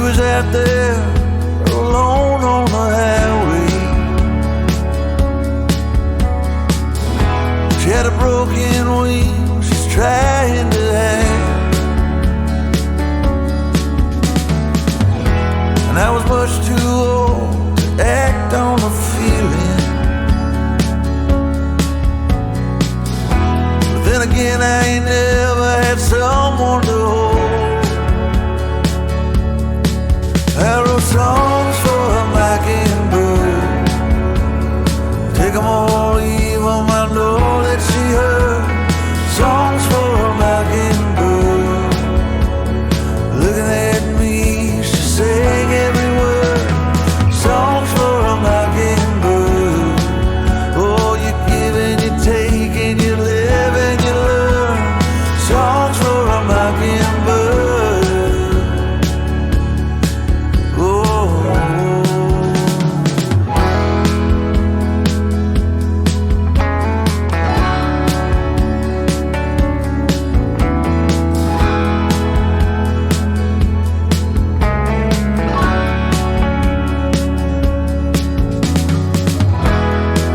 was out there alone on the highway. She had a broken wing she's trying to hide, and I was much too old to act on a feeling. But then again, I ain't never had someone to hold. I wrote songs for a mockingbird, take 'em all, leave 'em, I know that she heard. Songs for a mockingbird, looking at me, she sang every word. Songs for a mockingbird, oh, you give and you take and you live and you learn. Songs for a mockingbird, oh.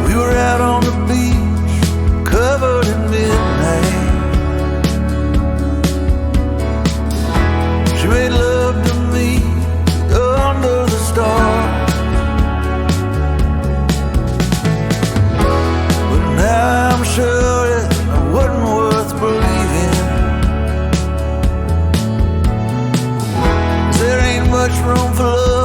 We were out on the beach, covered in midnight. She made love to me under the stars, but now I'm sure it wasn't worth believing. 'Cause there ain't much room for love